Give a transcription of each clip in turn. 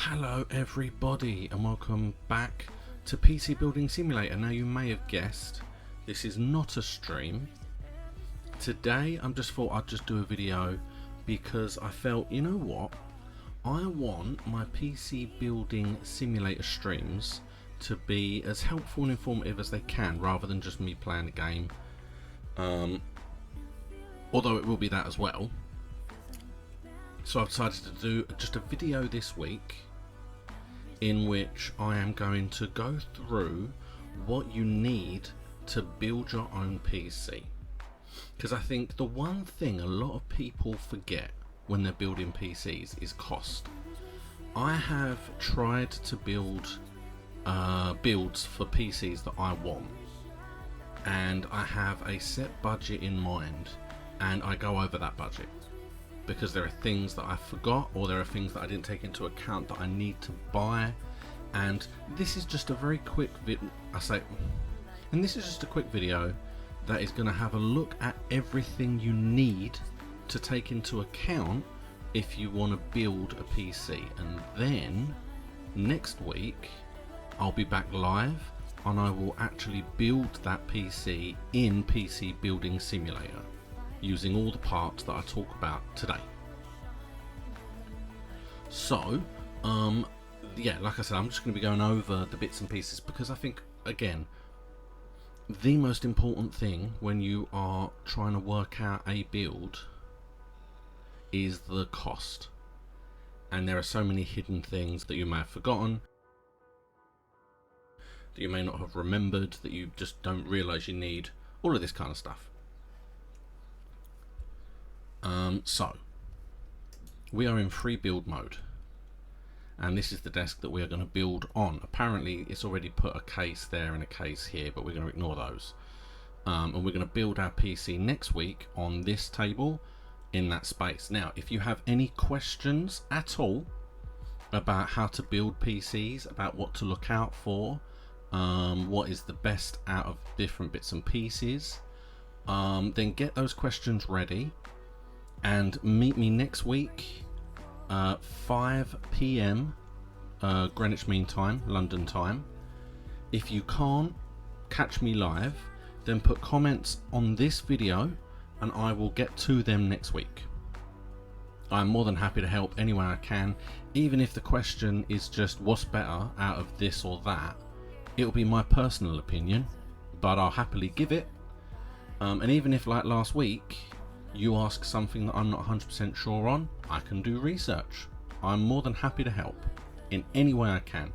Hello everybody and welcome back to PC Building Simulator. Now you may have guessed, this is not a stream. Today I just thought I'd just do a video because I felt, you know what, I want my PC Building Simulator streams to be as helpful and informative as they can rather than just me playing a game. Although it will be that as well. So I've decided to do just a video this week in which I am going to go through what you need to build your own PC. Because I think the one thing a lot of people forget when they're building PCs is cost. I have tried to build builds for PCs that I want, and I have a set budget in mind, and I go over that budget because there are things that I forgot, or there are things that I didn't take into account that I need to buy. And this is just a very quick this is just a quick video that is going to have a look at everything you need to take into account if you want to build a PC. And then next week I'll be back live and I will actually build that PC in PC Building Simulator, using all the parts that I talk about today. So, yeah, like I said, I'm just going to be going over the bits and pieces because I think, again, the most important thing when you are trying to work out a build is the cost. And there are so many hidden things that you may have forgotten, that you may not have remembered, that you just don't realise you need, all of this kind of stuff. So we are in free build mode, and this is the desk that we are going to build on. Apparently it's already put a case there and a case here, but we're going to ignore those, and we're going to build our PC next week on this table in that space. Now if you have any questions at all about how to build PCs, about what to look out for, what is the best out of different bits and pieces, then get those questions ready and meet me next week, 5 PM Greenwich Mean Time, London time. If you can't catch me live, then put comments on this video and I will get to them next week. I'm more than happy to help any way I can, even if the question is just what's better out of this or that. It'll be my personal opinion, but I'll happily give it. And even if, like last week, you ask something that I'm not 100% sure on, I can do research. I'm more than happy to help in any way I can.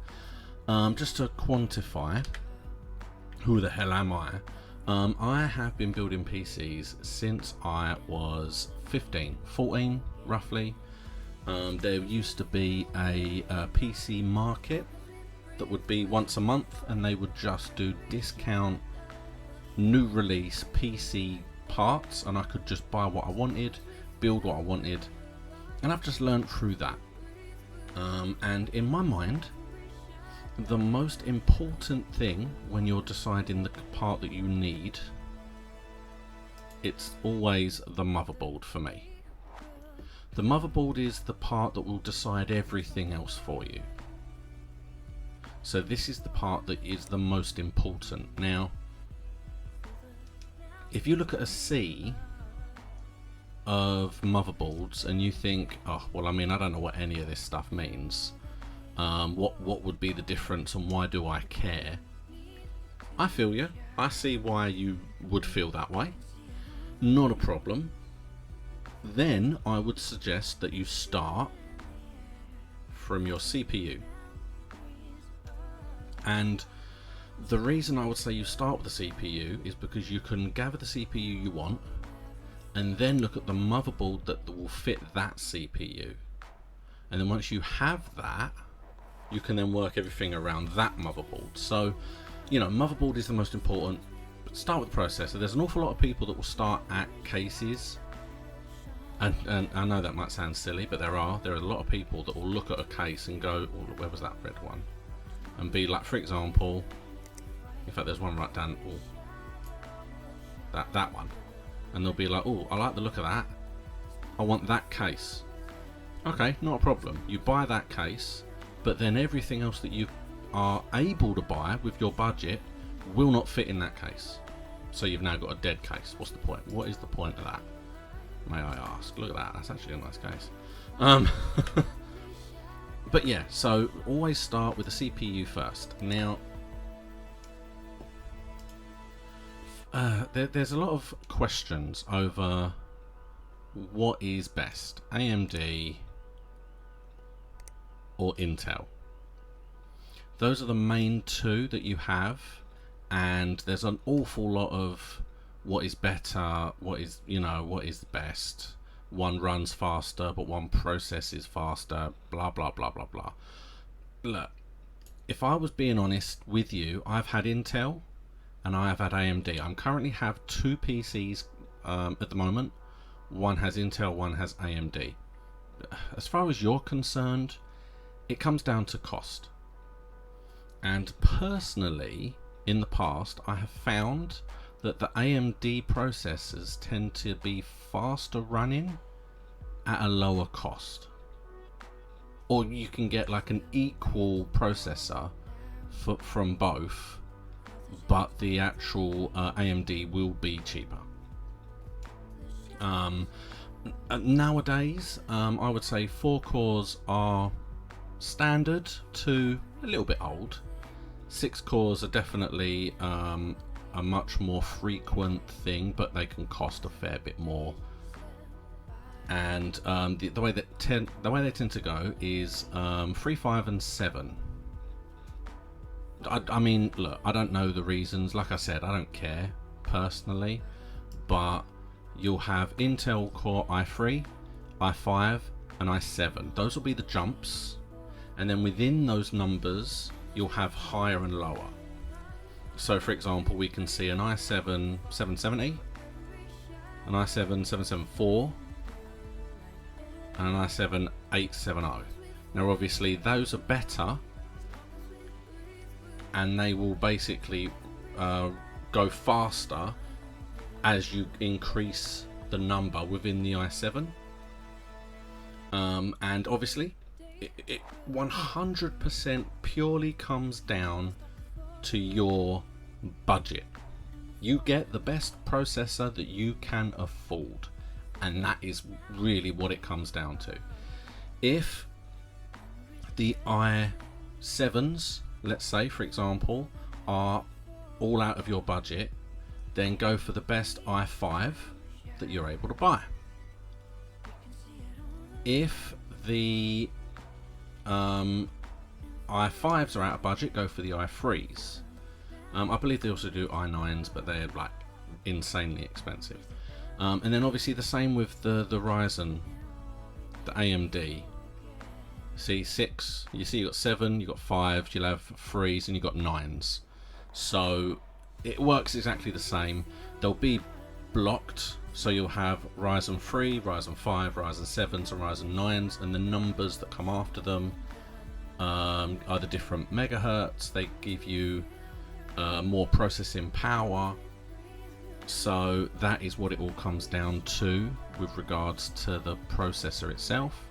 Just to quantify, who the hell am I? I have been building PCs since I was 14 roughly. There used to be a PC market that would be once a month, and they would just do discount new release PC parts, and I could just buy what I wanted, build what I wanted, and I've just learned through that. And in my mind, the most important thing when you're deciding the part that you need, it's always the motherboard for me. The motherboard is the part that will decide everything else for you. So this is the part that is the most important. Now, if you look at a sea of motherboards and you think, oh, well, I mean, I don't know what any of this stuff means. What would be the difference and why do I care? I feel you. I see why you would feel that way. Not a problem. Then I would suggest that you start from your CPU. And the reason I would say you start with the CPU is because you can gather the CPU you want and then look at the motherboard that will fit that CPU. And then once you have that, you can then work everything around that motherboard. So, you know, motherboard is the most important, but start with the processor. There's an awful lot of people that will start at cases. And I know that might sound silly, but there are a lot of people that will look at a case and go, oh, where was that red one? And be like, for example, in fact there's one right down, that one, and they'll be like, oh, I like the look of that, I want that case. Okay, not a problem. You buy that case, but then everything else that you are able to buy with your budget will not fit in that case. So you've now got a dead case. What's the point? What is the point of that, may I ask? Look at that, that's actually a nice case. But yeah, so always start with the CPU first. Now, there's a lot of questions over what is best, AMD or Intel. Those are the main two that you have, and there's an awful lot of what is better, what is best. One runs faster, but one processes faster, blah blah blah blah blah. Look, if I was being honest with you, I've had Intel and I have had AMD. I currently have two PCs at the moment. One has Intel, one has AMD. As far as you're concerned, it comes down to cost. And personally, in the past, I have found that the AMD processors tend to be faster running at a lower cost. Or you can get like an equal processor from both, but the actual AMD will be cheaper. Nowadays, I would say 4 cores are standard to a little bit old. 6 cores are definitely a much more frequent thing, but they can cost a fair bit more. And the way they tend to go is 3, 5, and 7. I mean, look, I don't know the reasons. Like I said, I don't care personally, but you'll have Intel Core i3, i5, and i7. Those will be the jumps, and then within those numbers, you'll have higher and lower. So, for example, we can see an i7 770, an i7 774, and an i7 870. Now, obviously, those are better, and they will basically go faster as you increase the number within the i7. And obviously, it 100% purely comes down to your budget. You get the best processor that you can afford, and that is really what it comes down to. If the i7s, let's say for example, are all out of your budget, then go for the best i5 that you're able to buy. If the i5s are out of budget, go for the i3s. I believe they also do i9s, but they're like insanely expensive. And then obviously the same with the Ryzen, the AMD. See, 6, you see you got 7, you got 5, you'll have 3s, and you got 9s. So it works exactly the same. They'll be blocked, so you'll have Ryzen 3, Ryzen 5, Ryzen 7s, and Ryzen 9s, and the numbers that come after them are the different megahertz. They give you more processing power. So that is what it all comes down to with regards to the processor itself.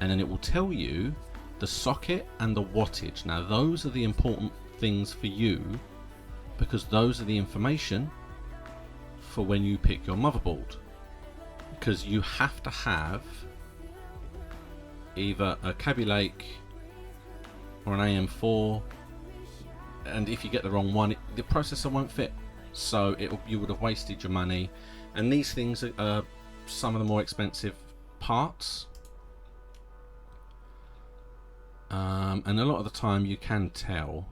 And then it will tell you the socket and the wattage. Now those are the important things for you, because those are the information for when you pick your motherboard. Because you have to have either a Kaby Lake or an AM4, and if you get the wrong one, the processor won't fit. So you would have wasted your money. And these things are some of the more expensive parts. And a lot of the time you can tell.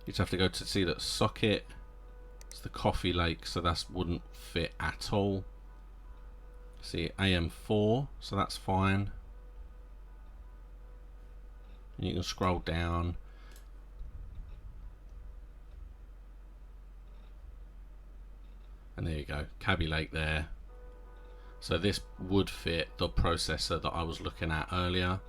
You just have to go to see that socket. It's the Coffee Lake, so that wouldn't fit at all. See, AM4, so that's fine. And you can scroll down. And there you go, Kaby Lake there. So this would fit the processor that I was looking at earlier.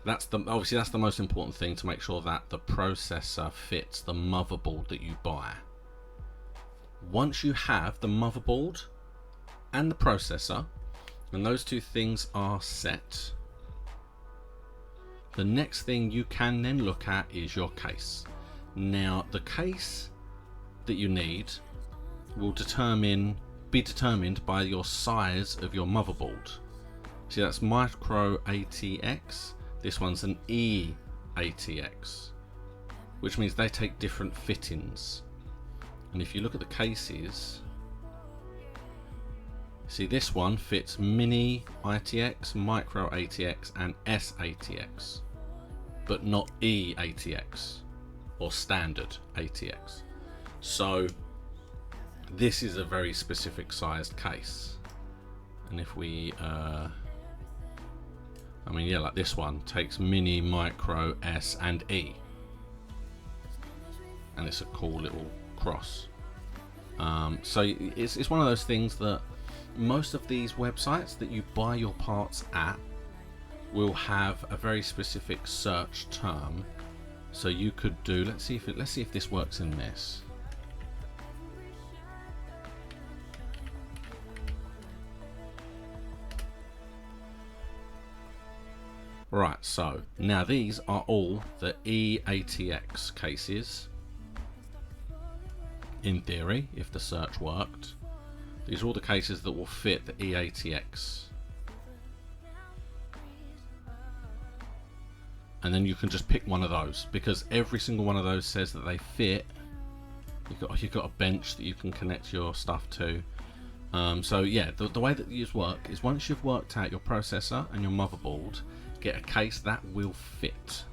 Obviously that's the most important thing, to make sure that the processor fits the motherboard that you buy. Once you have the motherboard and the processor, and those two things are set, The next thing you can then look at is your case. Now the case that you need will be determined by your size of your motherboard. See, that's micro ATX, this one's an eATX, which means they take different fittings. And if you look at the cases, see, this one fits mini ATX, micro ATX and SATX, but not eATX or standard ATX. So this is a very specific sized case. And if we I mean, yeah, like this one takes mini, micro, S and E, and it's a cool little cross. So it's one of those things that most of these websites that you buy your parts at will have a very specific search term. So you could do, let's see if this works in this. Right, so now these are all the eATX cases. In theory, if the search worked, these are all the cases that will fit the eATX. And then you can just pick one of those, because every single one of those says that they fit. You've got a bench that you can connect your stuff to. So yeah, the way that these work is once you've worked out your processor and your motherboard, get a case that will fit.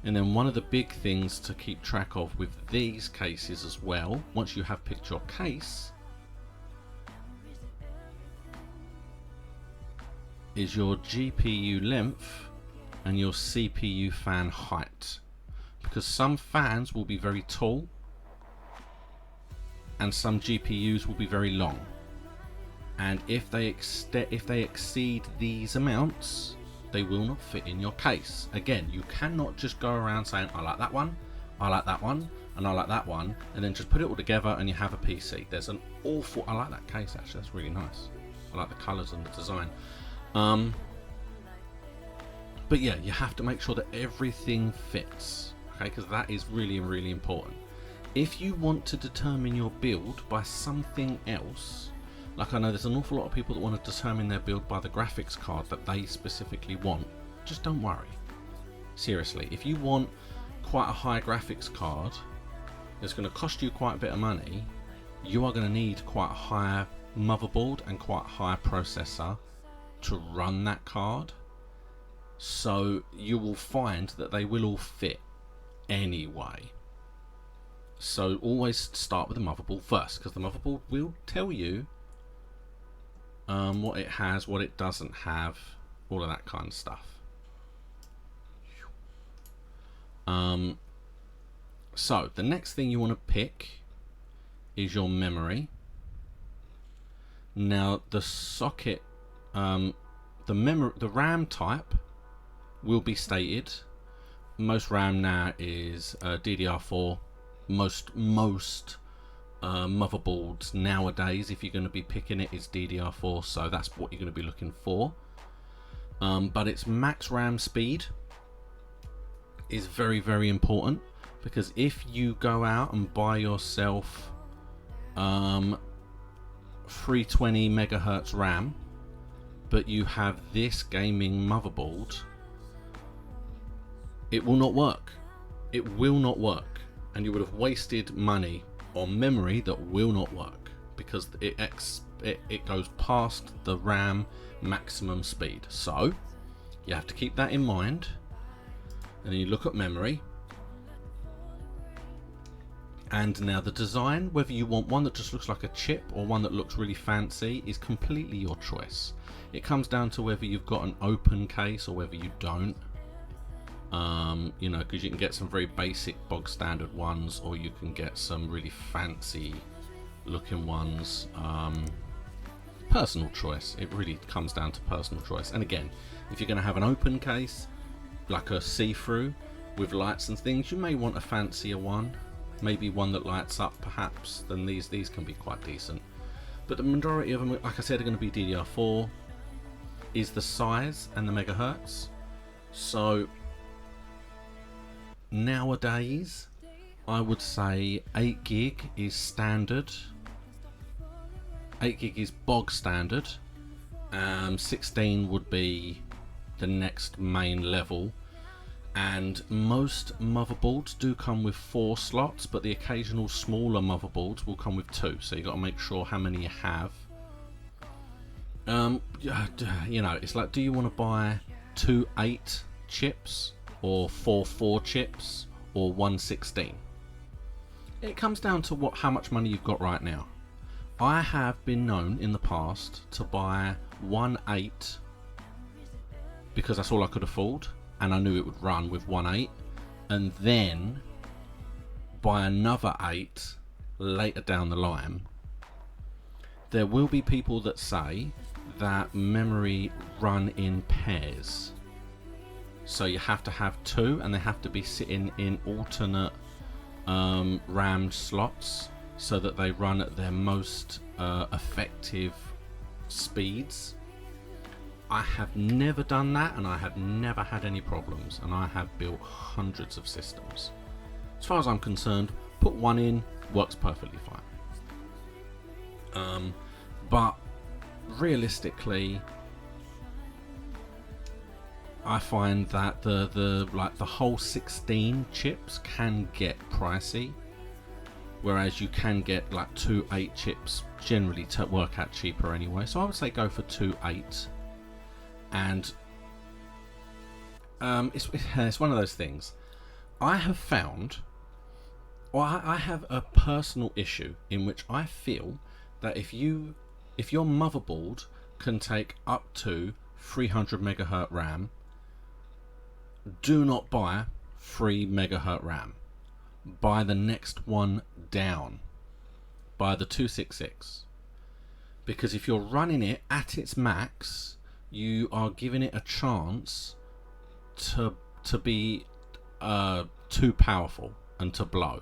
And then one of the big things to keep track of with these cases as well, once you have picked your case, is your GPU length and your CPU fan height, because some fans will be very tall and some GPUs will be very long. And if they exceed these amounts, they will not fit in your case. Again, you cannot just go around saying, I like that one, I like that one, and I like that one, and then just put it all together and you have a PC. There's an awful, I like that case actually, that's really nice. I like the colours and the design. But yeah, you have to make sure that everything fits, okay, because that is really, really important. If you want to determine your build by something else, like I know there's an awful lot of people that want to determine their build by the graphics card that they specifically want, just don't worry. Seriously, if you want quite a high graphics card that's going to cost you quite a bit of money, you are going to need quite a high motherboard and quite a high processor to run that card. So you will find that they will all fit anyway. So always start with the motherboard first, because the motherboard will tell you what it has, what it doesn't have, all of that kind of stuff. So the next thing you want to pick is your memory. Now the socket, the RAM type will be stated. Most RAM now is DDR4. Most motherboards nowadays, if you're going to be picking it, is DDR4, so that's what you're going to be looking for. But its max RAM speed is very, very important, because if you go out and buy yourself 320 megahertz RAM, but you have this gaming motherboard, it will not work. It will not work, and you would have wasted money on memory that will not work, because it goes past the RAM maximum speed. So you have to keep that in mind, and then you look at memory. And now the design, whether you want one that just looks like a chip or one that looks really fancy, is completely your choice. It comes down to whether you've got an open case or whether you don't. You know, because you can get some very basic bog standard ones, or you can get some really fancy looking ones. Personal choice. It really comes down to personal choice. And again, if you're going to have an open case, like a see-through with lights and things, you may want a fancier one, maybe one that lights up perhaps. Then these can be quite decent, but the majority of them, like I said, are going to be DDR4. Is the size and the megahertz. So nowadays I would say 8 gig is standard. 8 gig is bog standard. 16 would be the next main level, and most motherboards do come with 4 slots, but the occasional smaller motherboards will come with 2, so you got to make sure how many you have. You know, it's like, do you want to buy 2 8 chips or 4 4 chips or 1 16? It comes down to how much money you've got right now. I have been known in the past to buy 1 8 because that's all I could afford, and I knew it would run with 1 8, and then buy another 8 later down the line. There will be people that say that memory run in pairs, so you have to have 2 and they have to be sitting in alternate RAM slots so that they run at their most effective speeds. I have never done that, and I have never had any problems, and I have built hundreds of systems. As far as I'm concerned, put 1 in, works perfectly fine. But realistically, I find that the whole 16 chips can get pricey, whereas you can get like 2 8 chips generally to work out cheaper anyway. So I would say go for 2 8. And it's one of those things. I have found, or I have a personal issue in which I feel that if your motherboard can take up to 300 megahertz RAM, do not buy 3 megahertz RAM. Buy the next one down. Buy the 266. Because if you're running it at its max, you are giving it a chance to be too powerful and to blow,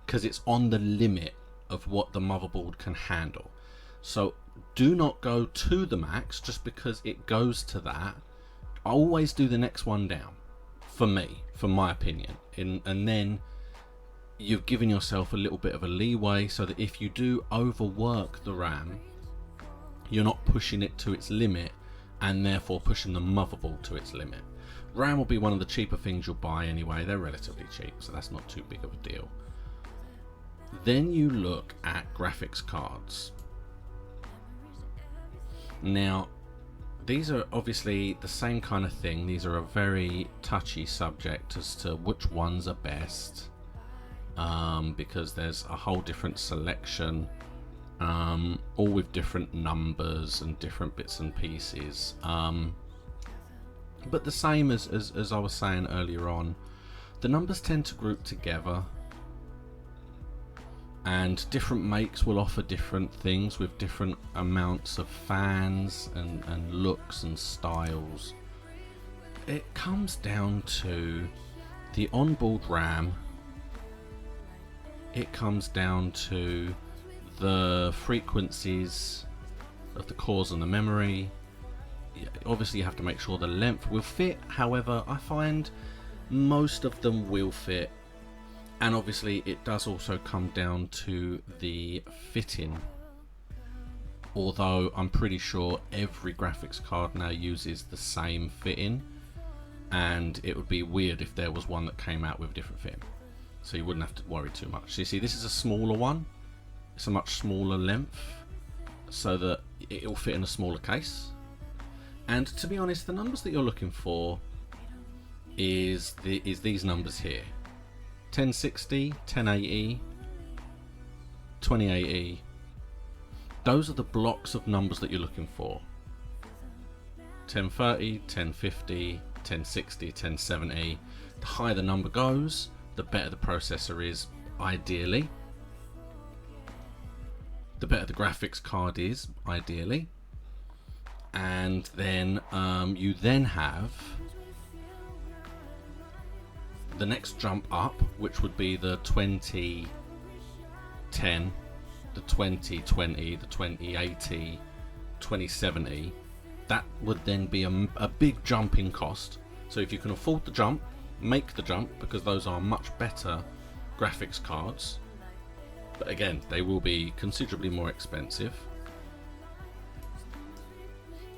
because it's on the limit of what the motherboard can handle. So do not go to the max just because it goes to that. Always do the next one down, for me, for my opinion, and then you've given yourself a little bit of a leeway so that if you do overwork the RAM, you're not pushing it to its limit and therefore pushing the motherboard to its limit. RAM will be one of the cheaper things you'll buy anyway. They're relatively cheap, so that's not too big of a deal. Then you look at graphics cards. Now, these are obviously the same kind of thing. These are a very touchy subject as to which ones are best, because there's a whole different selection, all with different numbers and different bits and pieces. But the same as I was saying earlier on, the numbers tend to group together, and different makes will offer different things with different amounts of fans and looks and styles. It comes down to the onboard RAM. It comes down to the frequencies of the cores and the memory. Obviously you have to make sure the length will fit. However, I find most of them will fit, and obviously it does also come down to the fitting, although I'm pretty sure every graphics card now uses the same fitting, and it would be weird if there was one that came out with a different fitting, so you wouldn't have to worry too much. So you see, this is a smaller one. It's a much smaller length so that it will fit in a smaller case. And to be honest, the numbers that you're looking for is these numbers here: 1060, 1080, 2080. Those are the blocks of numbers that you're looking for. 1030, 1050, 1060, 1070. The higher the number goes, the better the processor is, ideally. The better the graphics card is, ideally. And then you then have the next jump up, which would be the 2010, the 2020, the 2080, 2070. That would then be a big jump in cost, So if you can afford the jump, make the jump, because those are much better graphics cards. But again, they will be considerably more expensive.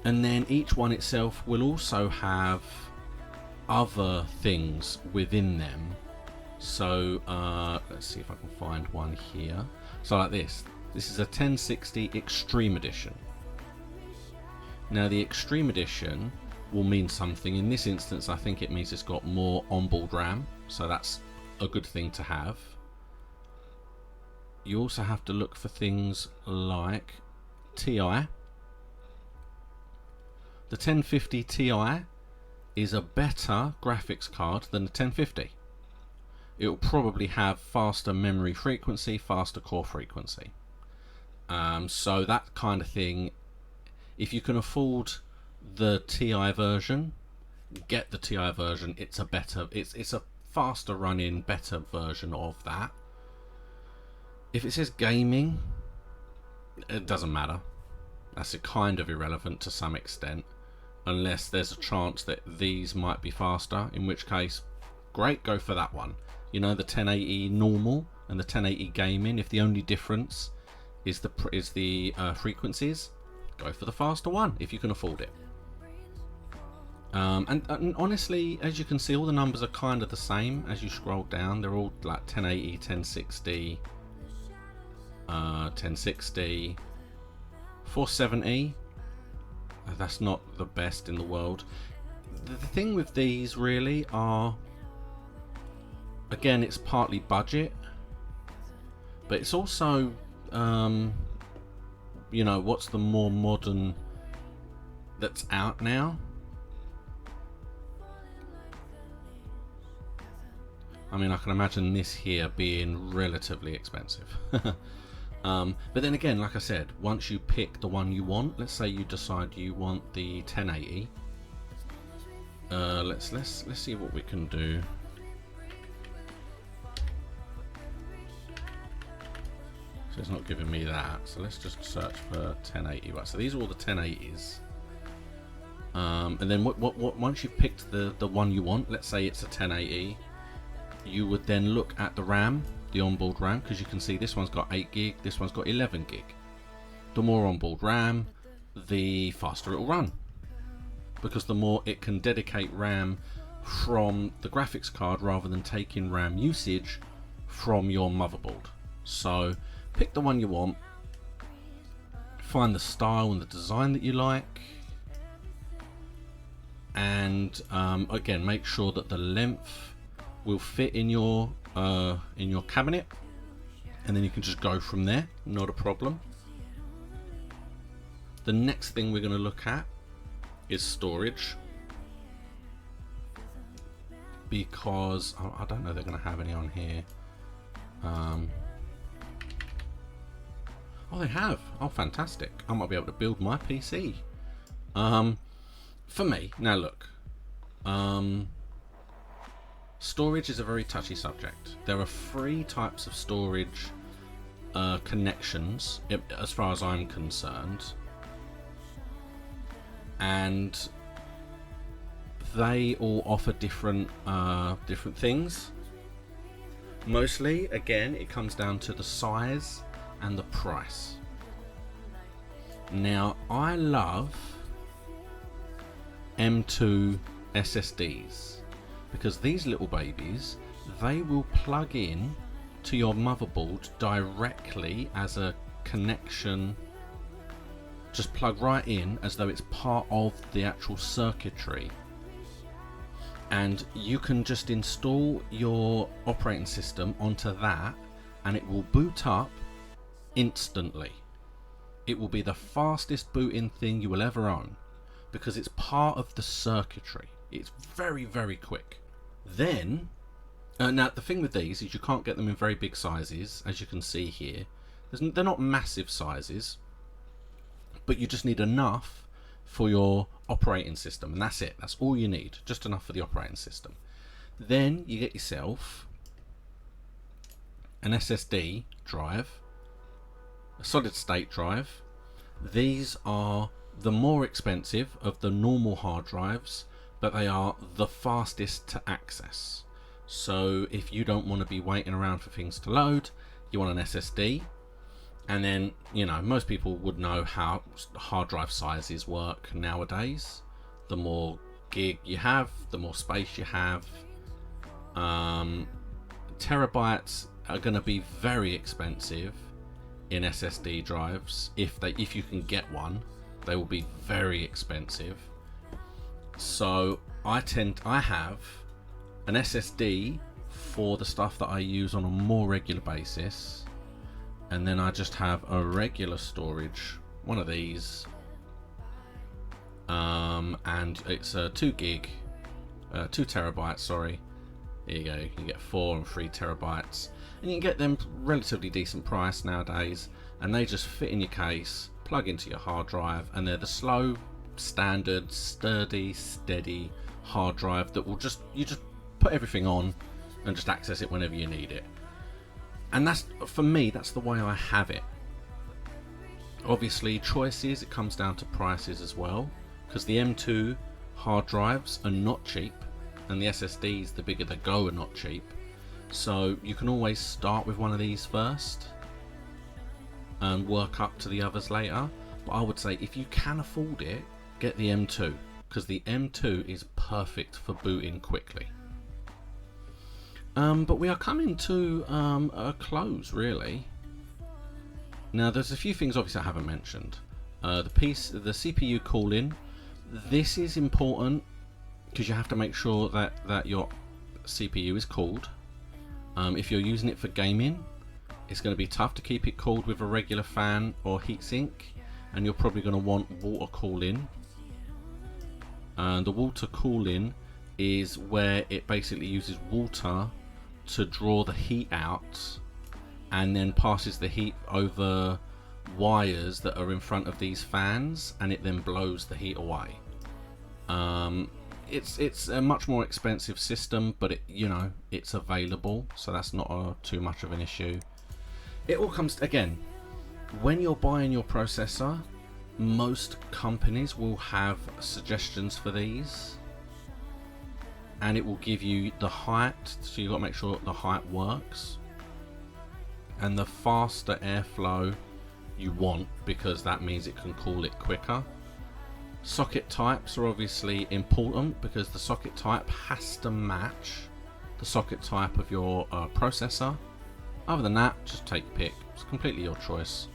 And then each one itself will also have other things within them. So let's see if I can find one here. So like this is a 1060 Extreme Edition. Now the Extreme Edition will mean something. In this instance, I think it means it's got more onboard RAM, so that's a good thing to have. You also have to look for things like TI. The 1050 Ti is a better graphics card than the 1050. It will probably have faster memory frequency, faster core frequency. So that kind of thing, if you can afford the Ti version, get the Ti version. It's a better, it's a faster running, better version of that. If it says gaming, it doesn't matter. That's kind of irrelevant to some extent, unless there's a chance that these might be faster, in which case, great, go for that one. You know, the 1080 normal and the 1080 gaming, if the only difference is the frequencies, go for the faster one if you can afford it. And honestly, as you can see, all the numbers are kind of the same as you scroll down. They're all like 1080, 1060, 1060, 470. That's not the best in the world. The thing with these really are, again, it's partly budget, but it's also, you know, what's the more modern that's out now. I mean, I can imagine this here being relatively expensive. But then again, like I said, once you pick the one you want, let's say you decide you want the 1080. Let's see what we can do. So it's not giving me that. So let's just search for 1080. Right. So these are all the 1080s. And then once you've picked the one you want, let's say it's a 1080. You would then look at the RAM, the onboard RAM, because you can see this one's got 8 gig, this one's got 11 gig. The more onboard RAM, the faster it will run, because the more it can dedicate RAM from the graphics card rather than taking RAM usage from your motherboard. So pick the one you want, find the style and the design that you like, and again, make sure that the length will fit in your cabinet, and then you can just go from there, not a problem. The next thing we're going to look at is storage, because I don't know they're going to have any on here. Oh, they have. Oh, fantastic. I might be able to build my PC. For me, now look, storage is a very touchy subject. There are 3 types of storage connections, as far as I'm concerned, and they all offer different things. Mostly, again, it comes down to the size and the price. Now, I love M2 SSDs, because these little babies, they will plug in to your motherboard directly as a connection, just plug right in as though it's part of the actual circuitry, and you can just install your operating system onto that and it will boot up instantly. It will be the fastest booting thing you will ever own, because it's part of the circuitry. It's very, very quick. Then, now the thing with these is you can't get them in very big sizes, as you can see here. They're not massive sizes, but you just need enough for your operating system, and that's it. That's all you need, just enough for the operating system. Then you get yourself an SSD drive, a solid state drive. These are the more expensive of the normal hard drives, but they are the fastest to access. So if you don't want to be waiting around for things to load, you want an SSD. And then, you know, most people would know how hard drive sizes work nowadays. The more gig you have, the more space you have. Terabytes are going to be very expensive in SSD drives. If you can get one, they will be very expensive. So I have an SSD for the stuff that I use on a more regular basis, and then I just have a regular storage, one of these, and it's a 2 terabytes, sorry. There you go, you can get 4 and 3 terabytes, and you can get them relatively decent price nowadays, and they just fit in your case, plug into your hard drive, and they're the slow, standard, sturdy, steady hard drive that will you just put everything on and just access it whenever you need it. And that's, for me, that's the way I have it. Obviously, choices, it comes down to prices as well, because the M2 hard drives are not cheap, and the SSDs, the bigger they go, are not cheap. So you can always start with one of these first and work up to the others later. But I would say, if you can afford it, get the M2, because the M2 is perfect for booting quickly. But we are coming to a close, really. Now, there's a few things obviously I haven't mentioned. The CPU cooling. This is important because you have to make sure that your CPU is cooled. If you're using it for gaming, it's going to be tough to keep it cooled with a regular fan or heatsink, and you're probably going to want water cooling. And the water cooling is where it basically uses water to draw the heat out and then passes the heat over wires that are in front of these fans, and it then blows the heat away. It's a much more expensive system, but it's available, so that's not too much of an issue. It all comes again, when you're buying your processor, most companies will have suggestions for these, and it will give you the height, so you've got to make sure the height works, and the faster airflow you want, because that means it can cool it quicker. Socket types are obviously important, because the socket type has to match the socket type of your processor. Other than that, just take a pick. It's completely your choice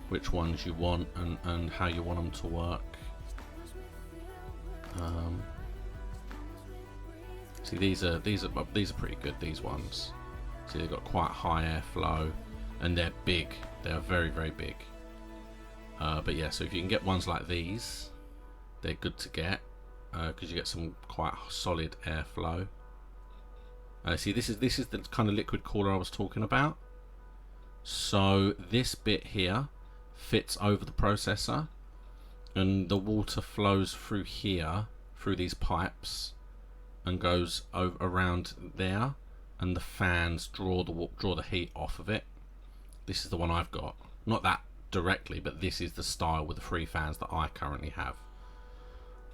which ones you want and how you want them to work. See, these are pretty good, these ones. See, they've got quite high airflow, and they're big. They're very, very big. But yeah, so if you can get ones like these, they're good to get, because you get some quite solid airflow. See, this is the kind of liquid cooler I was talking about. So this bit here fits over the processor, and the water flows through here, through these pipes, and goes around there, and the fans draw the heat off of it. This is the one I've got. Not that directly, but this is the style with the 3 fans that I currently have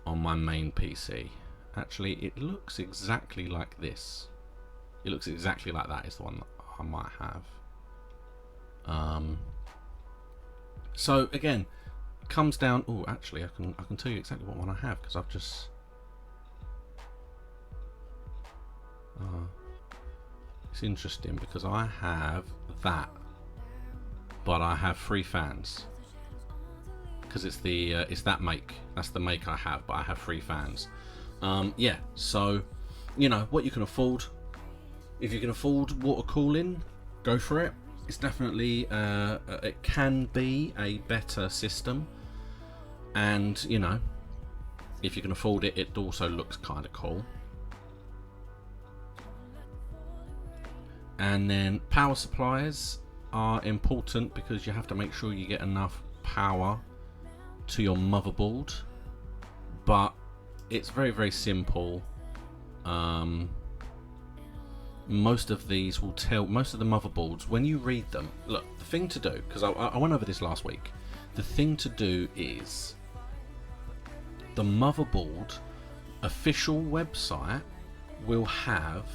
on my main PC. Actually, it looks exactly like this. It looks exactly like that is the one that I might have. So again, it comes down. Oh, actually, I can tell you exactly what one I have, because I've just. It's interesting because I have that, but I have 3 fans. Because it's that make. That's the make I have, but I have 3 fans. Yeah. So, what you can afford. If you can afford water cooling, go for it. It's definitely it can be a better system, and if you can afford it, it also looks kind of cool. And then power supplies are important, because you have to make sure you get enough power to your motherboard, but it's very, very simple. Most of these will tell, most of the motherboards, when you read them, look, the thing to do, because I went over this last week, the thing to do is the motherboard official website will have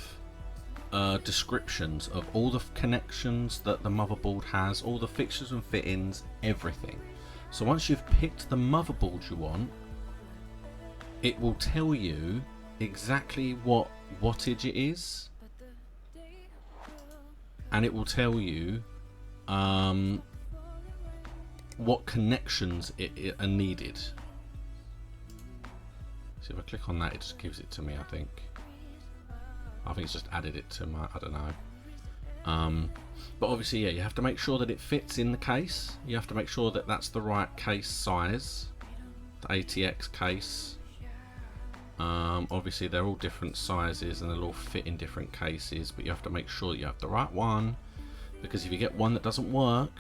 descriptions of all the connections that the motherboard has, all the fixtures and fittings, everything. So once you've picked the motherboard you want, it will tell you exactly what wattage it is, and it will tell you what connections are needed. So if I click on that, it just gives it to me. I think it's just added it to my, I don't know. But obviously, yeah, you have to make sure that it fits in the case. You have to make sure that that's the right case size, the ATX case. Obviously they're all different sizes and they'll all fit in different cases, but you have to make sure you have the right one, because if you get one that doesn't work,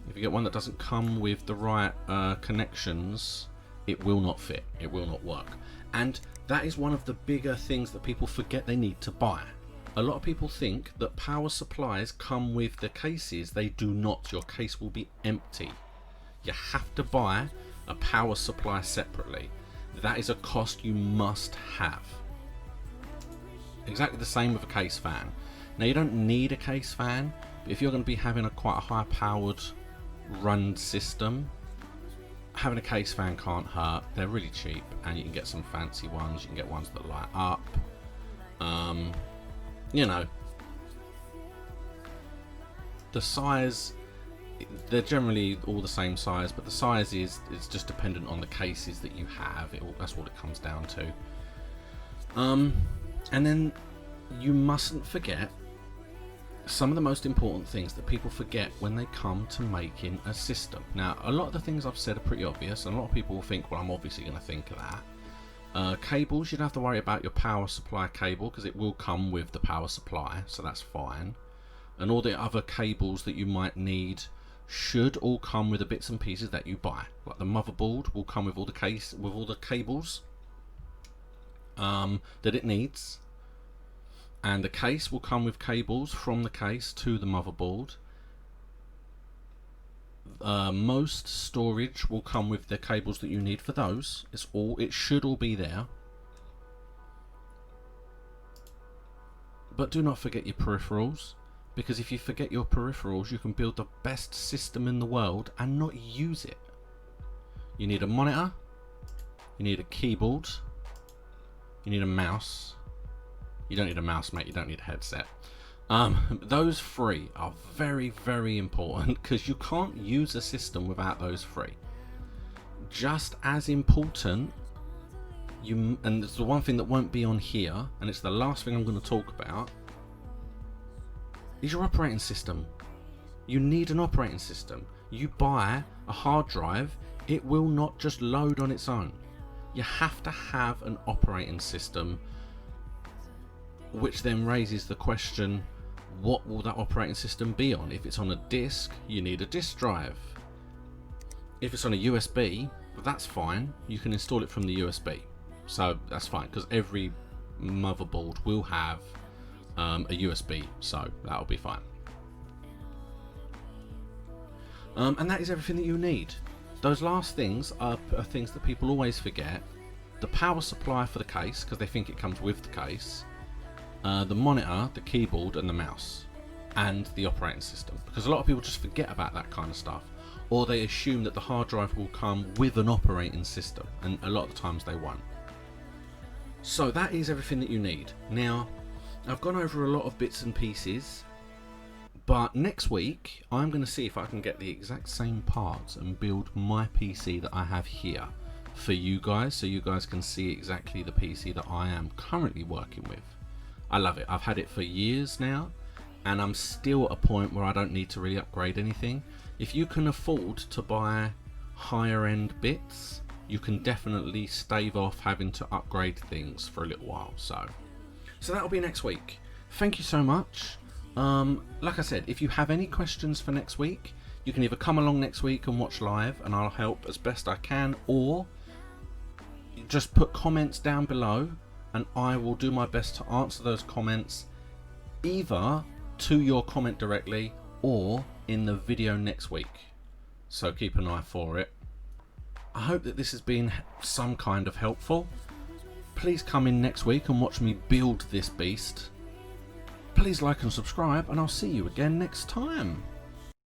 if you get one that doesn't come with the right connections, it will not fit, it will not work. And that is one of the bigger things that people forget they need to buy. A lot of people think that power supplies come with the cases. They do not. Your case will be empty. You have to buy a power supply separately. That is a cost you must have. Exactly the same with a case fan. Now you don't need a case fan, but if you're going to be having quite a high powered run system, having a case fan can't hurt. They're really cheap, and you can get some fancy ones. You can get ones that light up. You know, the size, they're generally all the same size, but the size is just dependent on the cases that you have. That's what it comes down to. And then you mustn't forget some of the most important things that people forget when they come to making a system. Now, a lot of the things I've said are pretty obvious, and a lot of people will think, well, I'm obviously going to think of that. Cables, you don't have to worry about your power supply cable, because it will come with the power supply, so that's fine. And all the other cables that you might need should all come with the bits and pieces that you buy. Like the motherboard will come with all the cables that it needs, and the case will come with cables from the case to the motherboard. Most storage will come with the cables that you need for those. It should all be there. But do not forget your peripherals, because if you forget your peripherals, you can build the best system in the world and not use it. You need a monitor, you need a keyboard, you need a mouse. You don't need a mouse, mate, you don't need a headset. Those three are very, very important, because you can't use a system without those three. Just as important, and it's the one thing that won't be on here, and it's the last thing I'm going to talk about, is your operating system. You need an operating system. You buy a hard drive, it will not just load on its own. You have to have an operating system, which then raises the question, what will that operating system be on? If it's on a disk, you need a disk drive. If it's on a USB, that's fine. You can install it from the USB. So that's fine, because every motherboard will have a USB, so that'll be fine. And that is everything that you need. Those last things are things that people always forget. The power supply for the case, because they think it comes with the case. The monitor, the keyboard, and the mouse, and the operating system, because a lot of people just forget about that kind of stuff, or they assume that the hard drive will come with an operating system, and a lot of the times they won't. So that is everything that you need. Now, I've gone over a lot of bits and pieces, but next week I'm going to see if I can get the exact same parts and build my PC that I have here for you guys, so you guys can see exactly the PC that I am currently working with. I love it. I've had it for years now, and I'm still at a point where I don't need to really upgrade anything. If you can afford to buy higher end bits, you can definitely stave off having to upgrade things for a little while. So that'll be next week. Thank you so much. Like I said, if you have any questions for next week, you can either come along next week and watch live and I'll help as best I can, or just put comments down below and I will do my best to answer those comments, either to your comment directly or in the video next week. So keep an eye for it. I hope that this has been some kind of helpful. Please come in next week and watch me build this beast. Please like and subscribe, and I'll see you again next time.